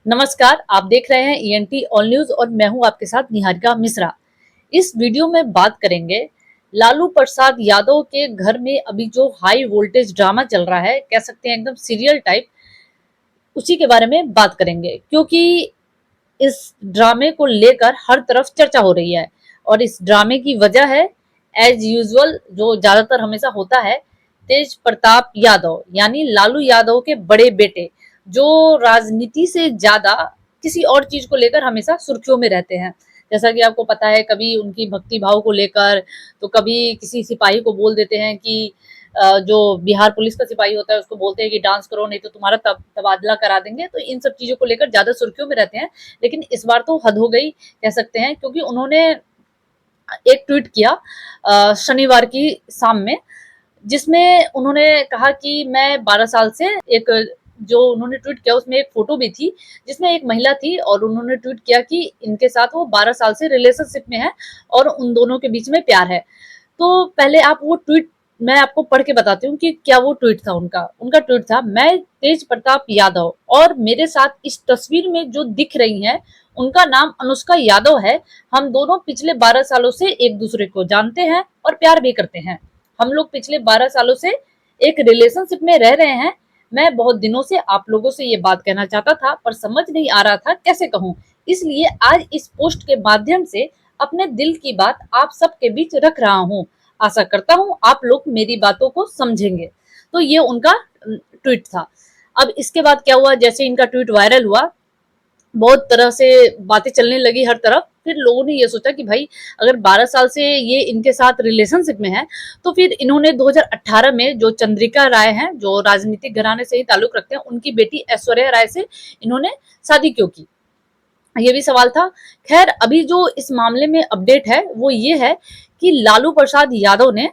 नमस्कार, आप देख रहे हैं ईएनटी ऑल न्यूज और मैं हूं आपके साथ निहारिका मिश्रा। इस वीडियो में बात करेंगे लालू प्रसाद यादव के घर में अभी जो हाई वोल्टेज ड्रामा चल रहा है, कह सकते हैं एकदम सीरियल टाइप, उसी के बारे में बात करेंगे क्योंकि इस ड्रामे को लेकर हर तरफ चर्चा हो रही है। और इस ड्रामे की वजह है एज यूजुअल जो ज्यादातर हमेशा होता है, तेज प्रताप यादव यानी लालू यादव के बड़े बेटे, जो राजनीति से ज्यादा किसी और चीज को लेकर हमेशा सुर्खियों में रहते हैं। जैसा कि आपको पता है, कभी उनकी भक्ति भाव को लेकर, तो कभी किसी सिपाही को बोल देते हैं कि जो बिहार पुलिस का सिपाही होता है उसको बोलते हैं कि डांस करो नहीं तो तुम्हारा तबादला करा देंगे। तो इन सब चीजों को लेकर ज्यादा सुर्खियों में रहते हैं। लेकिन इस बार तो हद हो गई कह सकते हैं, क्योंकि उन्होंने एक ट्वीट किया शनिवार की शाम में, जिसमें उन्होंने कहा कि मैं 12 साल से एक, जो उन्होंने ट्वीट किया उसमें एक फोटो भी थी जिसमें एक महिला थी और उन्होंने ट्वीट किया कि इनके साथ वो 12 साल से रिलेशनशिप में है और उन दोनों के बीच में प्यार है। तो पहले आप वो ट्वीट, मैं आपको पढ़ के बताती हूँ कि क्या वो ट्वीट था। उनका उनका ट्वीट था, मैं तेज प्रताप यादव और मेरे साथ इस तस्वीर में जो दिख रही हैं उनका नाम अनुष्का यादव है। हम दोनों पिछले 12 सालों से एक दूसरे को जानते हैं और प्यार भी करते हैं। हम लोग पिछले 12 सालों से एक रिलेशनशिप में रह रहे हैं। मैं बहुत दिनों से आप लोगों से ये बात कहना चाहता था पर समझ नहीं आ रहा था कैसे कहूँ, इसलिए आज इस पोस्ट के माध्यम से अपने दिल की बात आप सबके बीच रख रहा हूँ। आशा करता हूँ आप लोग मेरी बातों को समझेंगे। तो ये उनका ट्वीट था। अब इसके बाद क्या हुआ, जैसे इनका ट्वीट वायरल हुआ, बहुत तरह से बातें चलने लगी हर तरफ। फिर लोगों ने ये सोचा कि भाई, अगर 12 साल से ये इनके साथ रिलेशनशिप में है तो फिर इन्होंने 2018 में जो चंद्रिका राय हैं, जो राजनीतिक घराने से ही ताल्लुक रखते हैं, उनकी बेटी ऐश्वर्या राय से इन्होंने शादी क्यों की, ये भी सवाल था। खैर, अभी जो इस मामले में अपडेट है वो ये है कि लालू प्रसाद यादव ने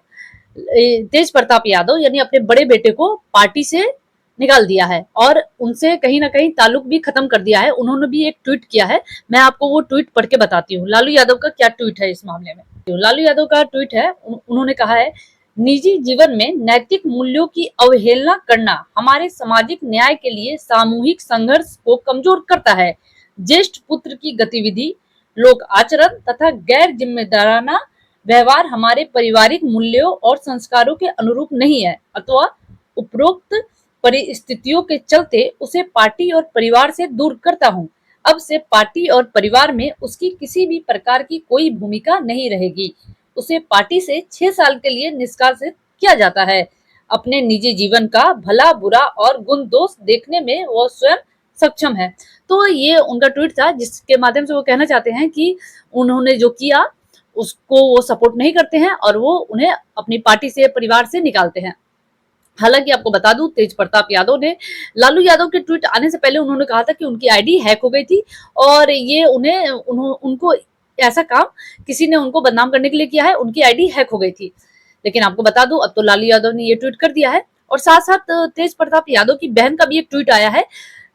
तेज प्रताप यादव यानी अपने बड़े बेटे को पार्टी से निकाल दिया है और उनसे कहीं ना कहीं ताल्लुक भी खत्म कर दिया है। उन्होंने भी एक ट्वीट किया है, मैं आपको वो ट्वीट पढ़ के बताती हूँ लालू यादव का क्या ट्वीट है इस मामले में। लालू यादव का ट्वीट है, उन्होंने कहा है, निजी जीवन में नैतिक मूल्यों की अवहेलना करना हमारे सामाजिक न्याय के लिए सामूहिक संघर्ष को कमजोर करता है। ज्येष्ठ पुत्र की गतिविधि, लोक आचरण तथा गैर जिम्मेदाराना व्यवहार हमारे पारिवारिक मूल्यों और संस्कारों के अनुरूप नहीं है, अथवा उपरोक्त परिस्थितियों के चलते उसे पार्टी और परिवार से दूर करता हूँ। अब से पार्टी और परिवार में उसकी किसी भी प्रकार की कोई भूमिका नहीं रहेगी। उसे पार्टी से 6 साल के लिए निष्कासित किया जाता है। अपने निजी जीवन का भला बुरा और गुण दोष देखने में वह स्वयं सक्षम है। तो ये उनका ट्वीट था जिसके माध्यम से वो कहना चाहते हैं कि उन्होंने जो किया उसको वो सपोर्ट नहीं करते हैं और वो उन्हें अपनी पार्टी से, परिवार से निकालते हैं। हालांकि आपको बता दूं, तेज प्रताप यादव ने, लालू यादव के ट्वीट आने से पहले उन्होंने कहा था कि उनकी आईडी हैक हो गई थी और ये उनको ऐसा काम किसी ने उनको बदनाम करने के लिए किया है, उनकी आईडी हैक हो गई थी। लेकिन आपको बता दूं, अब तो लालू यादव ने ये ट्वीट कर दिया है और साथ साथ तेज प्रताप यादव की बहन का भी एक ट्वीट आया है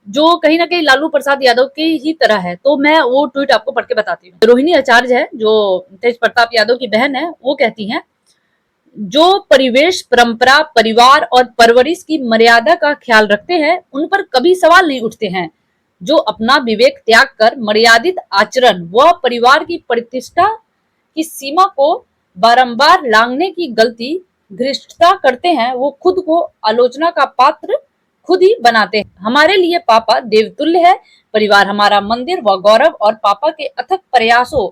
जो कहीं ना कहीं लालू प्रसाद यादव की ही तरह है। तो मैं वो ट्वीट आपको पढ़ के बताती हूँ। रोहिणी आचार्य है, जो तेज प्रताप यादव की बहन है, वो कहती हैं, जो परिवेश, परंपरा, परिवार और परवरिश की मर्यादा का ख्याल रखते हैं उन पर कभी सवाल नहीं उठते हैं। जो अपना विवेक त्याग कर मर्यादित आचरण व परिवार की प्रतिष्ठा की सीमा को बारंबार लांघने की गलती धृष्टता करते हैं, वो खुद को आलोचना का पात्र खुद ही बनाते हैं। हमारे लिए पापा देवतुल्य है, परिवार हमारा मंदिर व गौरव, और पापा के अथक प्रयासों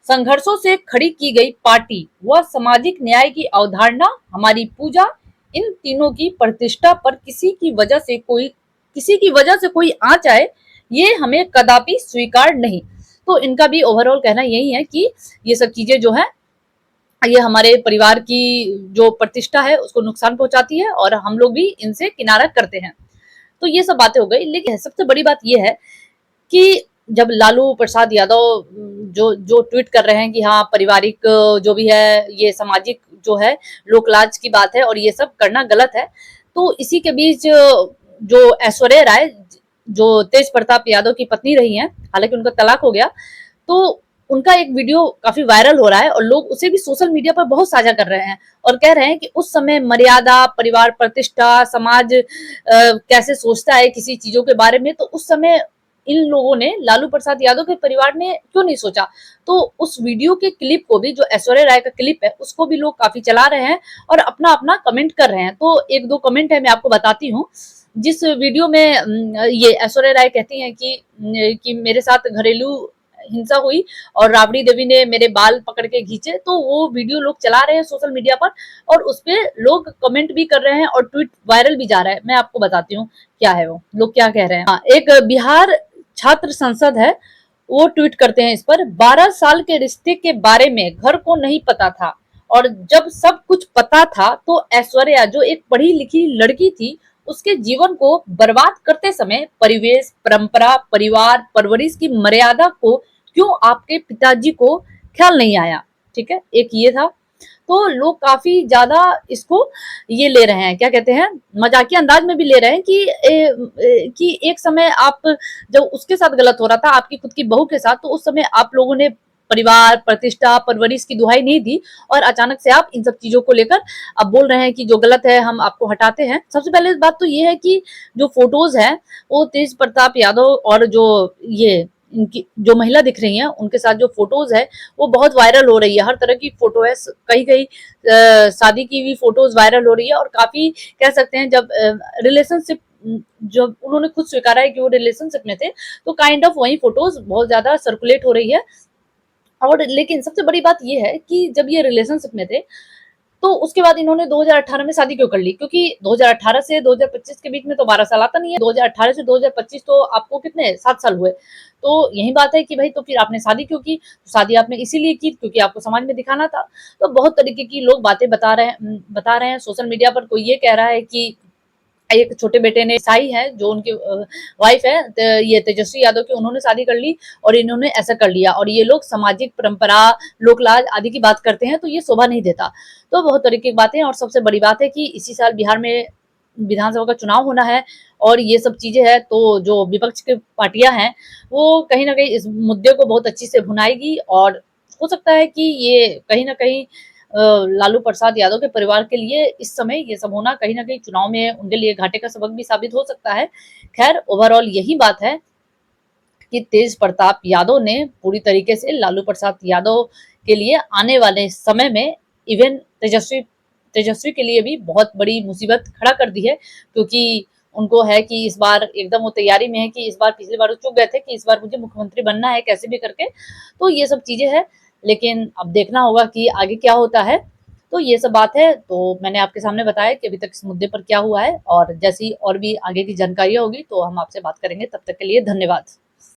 संघर्षों से खड़ी की गई पार्टी व सामाजिक न्याय की अवधारणा हमारी पूजा। इन तीनों की प्रतिष्ठा पर किसी की वजह से कोई आंच आए, ये हमें कदापि स्वीकार नहीं। तो इनका भी ओवरऑल कहना यही है कि ये सब चीजें जो है, ये हमारे परिवार की जो प्रतिष्ठा है उसको नुकसान पहुंचाती है और हम लोग भी इनसे किनारा करते हैं। तो ये सब बातें हो गई। लेकिन सबसे बड़ी बात ये है कि जब लालू प्रसाद यादव जो जो ट्वीट कर रहे हैं कि हाँ, पारिवारिक जो भी है ये सामाजिक जो है लोकलाज की बात है और ये सब करना गलत है, तो इसी के बीच जो ऐश्वर्या राय, जो तेज प्रताप यादव की पत्नी रही हैं, हालांकि उनका तलाक हो गया, तो उनका एक वीडियो काफी वायरल हो रहा है और लोग उसे भी सोशल मीडिया पर बहुत साझा कर रहे हैं और कह रहे हैं कि उस समय मर्यादा, परिवार प्रतिष्ठा, समाज कैसे सोचता है किसी चीजों के बारे में, तो उस समय इन लोगों ने, लालू प्रसाद यादव के परिवार ने क्यों नहीं सोचा? तो उस वीडियो के क्लिप को भी, जो ऐश्वर्या राय का क्लिप है, उसको भी लोग काफी चला रहे हैं और अपना अपना कमेंट कर रहे हैं। तो एक दो कमेंट है, मैं आपको बताती हूँ। जिस वीडियो में ये ऐश्वर्या राय कहती हैं कि मेरे साथ घरेलू हिंसा हुई और राबड़ी देवी ने मेरे बाल पकड़ के खींचे, तो वो वीडियो लोग चला रहे हैं सोशल मीडिया पर और उस पे लोग कमेंट भी कर रहे हैं और ट्वीट वायरल भी जा रहा है। मैं आपको बताती हूँ क्या है वो लोग क्या कह रहे हैं। हाँ, एक बिहार छात्र संसद है, वो ट्वीट करते हैं इस पर, 12 साल के रिश्ते के बारे में घर को नहीं पता था और जब सब कुछ पता था तो ऐश्वर्या, जो एक पढ़ी लिखी लड़की थी, उसके जीवन को बर्बाद करते समय परिवेश, परंपरा, परिवार, परवरिश की मर्यादा को क्यों आपके पिताजी को ख्याल नहीं आया? ठीक है, एक ये था। तो लोग काफी ज्यादा इसको ये ले रहे हैं, क्या कहते हैं, मजाकिया अंदाज में भी ले रहे हैं कि एक समय आप, जब उसके साथ गलत हो रहा था आपकी खुद की बहू के साथ, तो उस समय आप लोगों ने परिवार, प्रतिष्ठा, परवरिश की दुहाई नहीं दी और अचानक से आप इन सब चीजों को लेकर अब बोल रहे हैं कि जो गलत है हम आपको हटाते हैं। सबसे पहले बात तो ये है कि जो फोटोज है वो तेज प्रताप यादव और जो ये इनकी जो महिला दिख रही है उनके साथ जो फोटोज है वो बहुत वायरल हो रही है। हर तरह की फोटो है, कई कई शादी की भी फोटोज वायरल हो रही है और काफी कह सकते हैं, जब रिलेशनशिप, जब उन्होंने खुद स्वीकारा है कि वो रिलेशनशिप में थे, तो काइंड ऑफ वही फोटोज बहुत ज्यादा सर्कुलेट हो रही है। और लेकिन सबसे बड़ी बात ये है कि जब ये रिलेशनशिप में थे तो उसके बाद इन्होंने 2018 में शादी क्यों कर ली? क्योंकि 2018 से 2025 के बीच में तो 12 साल आता नहीं है। 2018 से 2025 तो आपको कितने 7 साल हुए। तो यही बात है कि भाई तो फिर आपने शादी क्यों की? तो शादी आपने इसीलिए की क्योंकि आपको समाज में दिखाना था। तो बहुत तरीके की लोग बातें बता रहे हैं सोशल मीडिया पर। कोई ये कह रहा है कि एक छोटे बेटे ने, ईसाई है जो उनकी वाइफ है, ये तेजस्वी यादव की, उन्होंने शादी कर ली और इन्होंने ऐसा कर लिया और ये लोग सामाजिक परंपरा, लोक लाज आदि की बात करते हैं तो ये शोभा नहीं देता। तो बहुत तरीके की बातें। और सबसे बड़ी बात है कि इसी साल बिहार में विधानसभा का चुनाव होना है और ये सब चीजें हैं, तो जो विपक्ष की पार्टियां हैं वो कहीं ना कहीं इस मुद्दे को बहुत अच्छी से भुनाएगी और हो सकता है कि ये कहीं ना कहीं लालू प्रसाद यादव के परिवार के लिए इस समय ये सब होना कहीं ना कहीं चुनाव में उनके लिए घाटे का सबक भी साबित हो सकता है। खैर, ओवरऑल यही बात है कि तेज प्रताप यादव ने पूरी तरीके से लालू प्रसाद यादव के लिए आने वाले समय में, इवन तेजस्वी के लिए भी बहुत बड़ी मुसीबत खड़ा कर दी है। क्योंकि उनको है कि इस बार एकदम वो तैयारी में है कि इस बार, पिछली बार वो चुक गए थे कि इस बार मुझे मुख्यमंत्री बनना है कैसे भी करके। तो ये सब चीजें हैं, लेकिन अब देखना होगा कि आगे क्या होता है। तो ये सब बात है। तो मैंने आपके सामने बताया कि अभी तक इस मुद्दे पर क्या हुआ है और जैसी और भी आगे की जानकारियां होगी तो हम आपसे बात करेंगे। तब तक के लिए धन्यवाद।